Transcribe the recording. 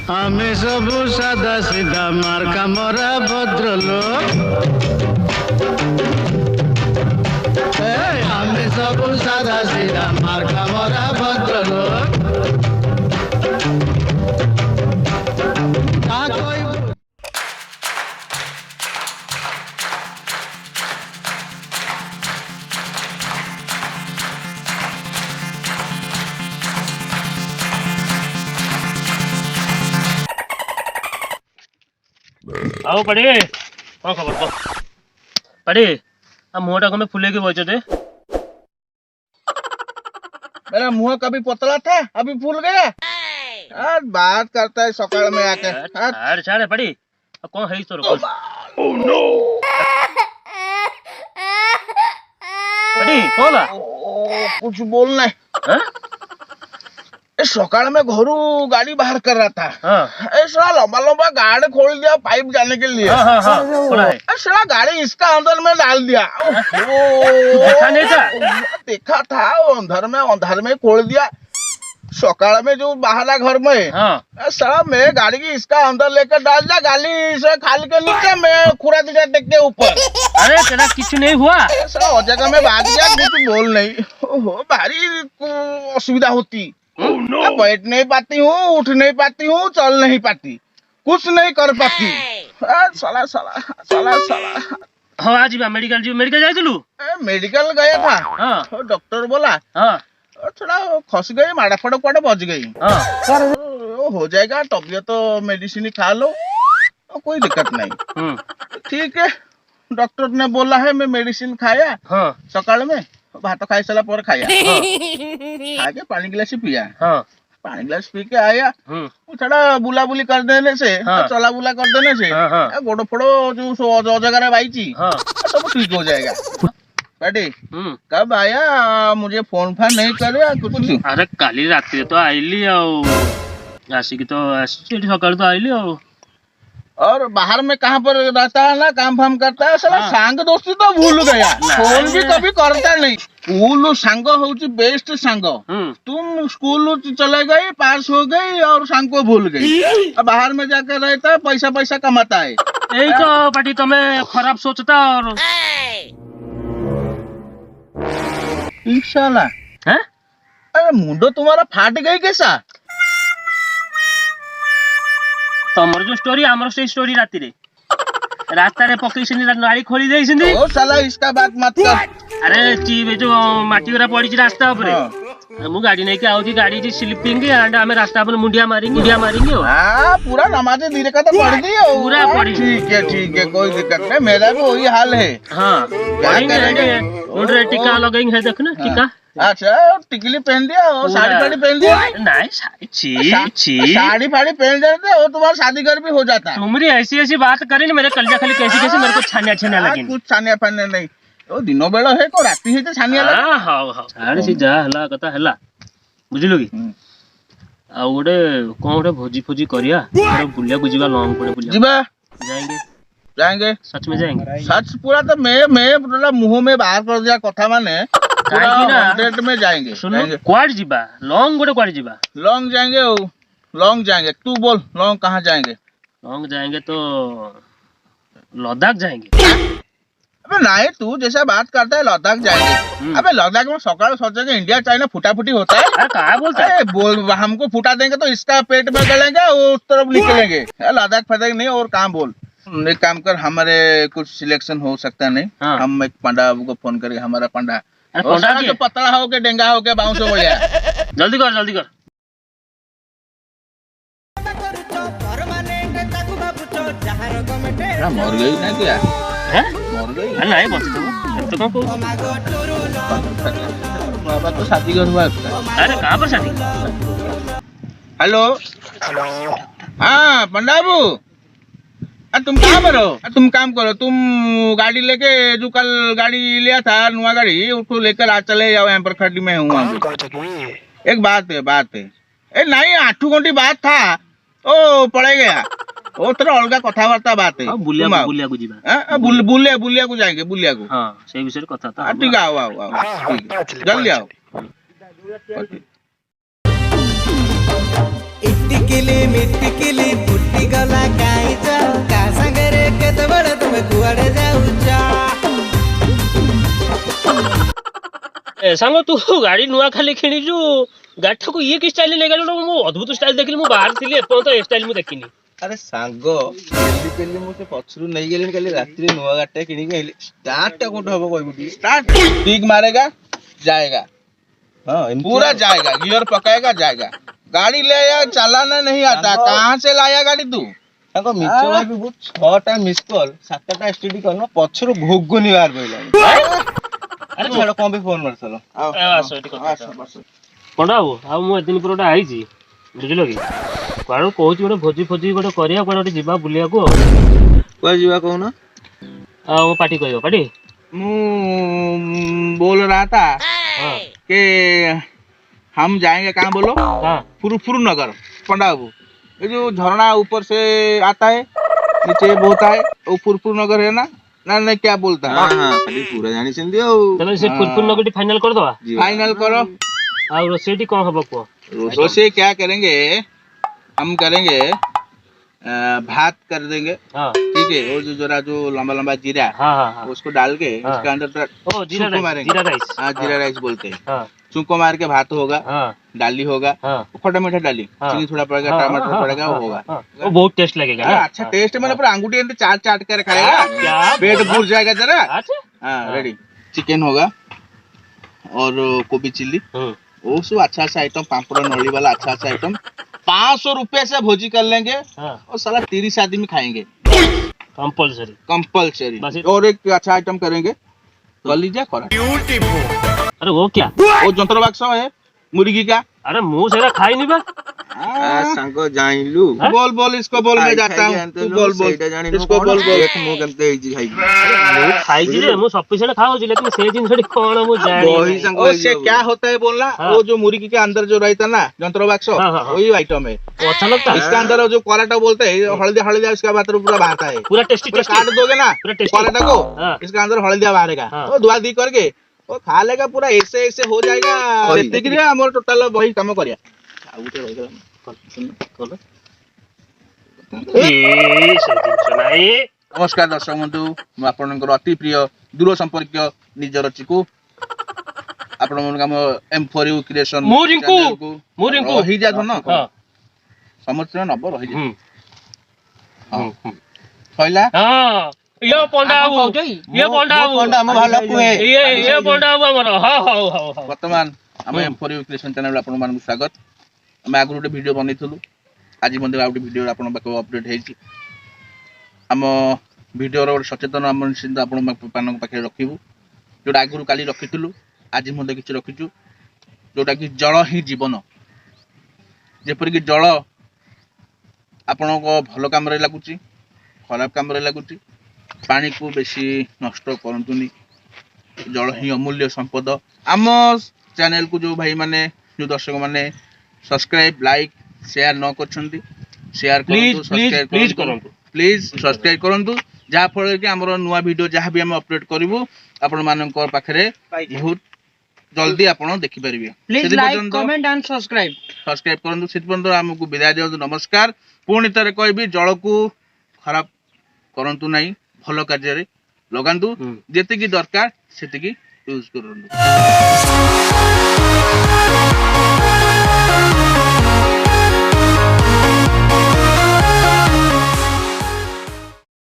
आमे सबु सादा सीधा मार्का मरा भद्रलोक आमे सबु सादा सीधा मार्का मरा भद्रलोक आओ पड़े कौन खबर को पड़े अब मुँहटा को मैं फूले के बचे थे। मेरा मुंह कभी पतला था अभी फूल गया। यार बात करता है सकाल में आके। अरे छाड़े पड़ी अब कौन है इस तरह ओह नो पड़ी कौन ला कुछ बोलना है। सकाल में घरू गाड़ी बाहर कर रहा था। ऐसा लंबा लंबा गाड़ी खोल दिया पाइप जाने के लिए। ऐसा गाड़ी इसका अंदर में डाल दिया। देखा नहीं था? देखा था अंदर में खोल दिया। सकाल में जो बाहर घर में साला मैं गाड़ी की इसका अंदर लेकर डाल दिया। गाड़ी से खाली के नीचे मैं खुरा दिया टेक के ऊपर। अरे तेरा कुछ नहीं हुआ? साला जगह में भाग गया कुछ बोल नहीं। ओहो भारी असुविधा होती। बैठ नहीं पाती हूँ उठ नहीं पाती हूँ चल नहीं पाती कुछ नहीं कर पाती। साला साला साला साला हाँ आज मेडिकल जाए चलू मेडिकल गया था। डॉक्टर बोला थोड़ा खस गई माड़ा फड़ा कुआड़े बज गई। हो जाएगा तबियत तो मेडिसिन खा लो कोई दिक्कत नहीं। ठीक है डॉक्टर ने बोला है मैं मेडिसिन खाया सकाल में भात खाई सारा पर खाया खा के पानी गिलास पिया। पानी गिलास पी के आया थोड़ा बुला बुली कर देने से चला बुला कर देने से गोड़ो फोड़ो जो जगह बाईची सब ठीक हो जाएगा। बेटी कब आया मुझे फोन फान नहीं करे कुछ? अरे काली रात्रि तो आईली आसिकी तो सकाल तो आईली और बाहर में कहाँ पर रहता है ना काम फाम करता है साला सांग दोस्ती तो भूल गया। फोन भी कभी करता नहीं। स्कूल सांग होची बेस्ट सांग। तुम स्कूल चले गई पास हो गई और सांग को भूल गई। अब बाहर में जाकर रहता है पैसा पैसा कमाता है। यही तो पार्टी तुम्हें खराब सोचता और साला अरे मुंडो तुम्हारा फाट गई कैसा? तमर जो स्टोरी आमर से स्टोरी राती रे रास्ता रे पकई सिनी नाली खोली देई सिनी। ओ साला इसका बात मत कर। अरे ची जो माटी वाला पड़ी रास्ता ऊपर मु गाड़ी नहीं के आउची गाड़ी जी स्लिपिंग एंड हमें रास्ता पर मुंडिया मारेंगे हां पूरा नमाज धीरे का तो पढ़ दी हो पूरा पढ़ी। ठीक है कोई दिक्कत नहीं मेरा भी वही हाल है। हां पढ़ेंगे मुंडे टिका लगाएंगे है देखना टिका। अच्छा टिकली पहन दिया और साड़ी फाड़ी पहन दिया? नहीं साड़ी फाड़ी पहन देते हो तुम्हारा शादी घर भी हो जाता। तुम्हारी ऐसी ऐसी बात करे ना मेरे कलजा खाली कैसी मेरे को छानिया लगी। कुछ छानिया फानिया नहीं तो दिनों बेला है को राती है तो छानिया लगी। हां साड़ी से जा हला कथा हला बुझिलो की आ ओडे कोन ओडे भोजी फोजी करिया और बुलिया गुजिबा लॉन्ग पड़े बुलिया जीबा जाएंगे सच में जाएंगे। सच पूरा तो मैं पूरा मुंह में बाहर कर दिया कथा माने पूरा 100 में जाएंगे। क्वाड जीबा लॉन्ग गोटे क्वाड जीबा लॉन्ग जाएंगे लॉन्ग जाएंगे। तू बोल लॉन्ग कहाँ जाएंगे? लॉन्ग जाएंगे तो लद्दाख जाएंगे। अबे नहीं तू जैसा बात करता है लद्दाख जाएंगे। अबे लद्दाख में सकाल सोचेंगे इंडिया चाइना फुटाफुटी होता है। कहा बोलता है बोल हमको फुटा देंगे तो इसका पेट में गलेंगे वो उस तरफ निकलेंगे। लद्दाख फटेंगे नहीं और कहाँ बोल एक काम कर हमारे कुछ सिलेक्शन हो सकता नहीं। हम एक पंडा को फोन करके हमारा पंडा जो पतला हो के डेंगा हो के बाउंस हो गया। जल्दी कर मर गई ना क्या? मर गई नहीं बच तो बाबा तो शादी घर हुआ। अरे कहाँ पर शादी? हेलो हाँ पंडा बाबू तुम कहाँ पर हो? तुम काम करो तुम गाड़ी लेके जो कल गाड़ी लिया था नुआ गाड़ी उसको लेकर आज चले जाओ। यहाँ पर खड्डी में हूँ। एक बात है ए नहीं 8 घंटे बात था ओ पड़े गया ओ तेरा अलगा कथाबार्ता बात है। बुलिया को जाएंगे बुलिया को। हां से विषय कथा था। ठीक है आओ जल्दी आओ। इटिकिली मिटिकिली फुटी गला काईच का संगरे केतबड़ तुम कुआड़े जाउच ए सांग तू गाड़ी नुआ खाली किणीचु गाड़ी को ये कि स्टाइल ले गेलो मु अद्भुत स्टाइल देखली मु बाहर थिली एपन तो स्टाइल मु देखिनी अरे सांग जल्दी पेली मु से पछरू नहीं गेली काली रात्रि नुआ गाटे किनी के स्टार्ट टा कोठ हबो कहबू स्टार्ट ठीक मारेगा जाएगा हां पूरा जाएगा गियर पकाएगा जाएगा गाड़ी ले आया चलाना नहीं आता कहां से लाया गाड़ी तू ताको मिचो भाई भी 6टा मिस कॉल 7टा एसटीडी कॉल न पछरू भोगुनी बाहर पइला अरे छाड़ो कौन भी फोन करसलो आसो एटी पंडा बाबू आ मु एदिन पुरोटा आइजी बुझिलो कि कारो कहूची गोटे भोजी फोजी गोटे करिया कोन गोटे जिबा बुलिया को कोई जीवा कहूना आ वो पार्टी करियो पार्टी मु बोल रहा था हां कि हम जाएंगे कहाँ बोलो हां फुरफुर नगर पंडा बाबू ये जो झरना ऊपर से आता है नीचे बहता है वो फुरफुर नगर है ना ना नहीं क्या बोलता है हाँ खाली पूरा जानी सिंधी चलो से फुरफुर नगटी फाइनल कर दवा फाइनल करो आ रोसेटी कोन हबो को रोसे क्या करेंगे हम करेंगे भात कर देंगे हां ठीक है और जो जरा जो लंबा लंबा जीरा हां हां उसको डाल के उसके अंदर ओ जीरा राइस हाँ जीरा राइस बोलते हैं हां चुनको मार के भात होगा हां डाली होगा हां खट्टा मीठा डाली हाँ। चीनी थोड़ा पड़ेगा टमाटर पड़ेगा वो होगा वो बहुत टेस्ट लगेगा हाँ, अच्छा टेस्ट मैंने पूरा अंगूठी अंदर चाट चाट कर खाएगा क्या पेट भूर जाएगा जरा अच्छा हाँ रेडी चिकन होगा और गोभी चिल्ली वो सब अच्छा अच्छा आइटम पापड़ नली वाला अच्छा अच्छा आइटम 500 रुपए से भोजी कर लेंगे हां और साला 30 आदमी खाएंगे कंपलसरी कंपलसरी और एक अच्छा आइटम करेंगे कलीजा करा अरे वो क्या वो जंतर बाक्स है मुर्गी का अरे मुंह से खाई नहीं बा संको जाइलू हाँ? बोल बोल इसको बोल मैं जाता हूँ तू बोल बोल इसको बोल बोल एक मुंह केमते इजी खाई मु खाई जे मु सफिशिएंट खाओ जे लेकिन से जिन छड़ी कोन मु जानी वही संको उससे क्या होता है बोलना हाँ। वो जो मुर्गी के अंदर जो रहता है ना जंतर बाक्स हाँ, हाँ, हाँ। वही आइटम है वो अच्छा लगता है इसका अंदर जो कोलाटा बोलते हैं हल्दिया हल्दिया इसका बाद पूरा बाहर है पूरा टेस्टी पूरा टेस्टी काट दोगे ना पूरा टेस्टी कोलाटा को हाँ। इसका अंदर हल्दिया बाहरेगा हाँ। वो धुआ दी करके वो खा लेगा पूरा ऐसे ऐसे हो जाएगा सेतिक रे हमर टोटल वही काम करिया आ उते रह गेला कोन ए से दिन सुनाई नमस्कार दर्शक बंधु मु आपनकर अति प्रिय दूर संपर्क निजर चिकू आपण मन काम M4U क्रिएशन मु रिंकू रही जा धन हां समस्त नंबर रही जा हां छैला हां ये पंडा बाबू ये पंडा बाबू पंडा हम भालो कुए ये पंडा बाबू हमर हां हां हां वर्तमान हम M4U क्रिएशन चैनल आपण मान स्वागत हम आगु गोटे वीडियो बनैथलु आज मंदिर आउट वीडियो आपण पाक अपडेट हेछि हम वीडियो रो सचेतन हम निश्चित आपण मान पाखे रखिबु जोटा आगु काली रखिथलु आज मंदे किछ रखिचु जोटा कि जल ही जीवन जेपर कि जल आपण को भलो काम रे लागुची खराब काम रे लागुची पानी को बेसी नष्ट करंतुनी जल ही अमूल्य संपद आम चैनल को जो भाई माने जो दर्शक माने सब्सक्राइब लाइक शेयर न करछंती शेयर करंतु सब्सक्राइब करंतु प्लीज सब्सक्राइब करंतु जहा फल कि हमर नुवा वीडियो जहा भी हम अपलोड करिवु आपण मानकर पाखरे बहुत जल्दी आपण देखि परिबे please like comment and subscribe करंतु सेत पर्यंत हमकु विदाय दियंतु नमस्कार पुणी तरे कहबी जल को खराब करंतु नाही भलो कार्य रे लगांतु जेतिकी दरकार सेतिकी यूज करंतु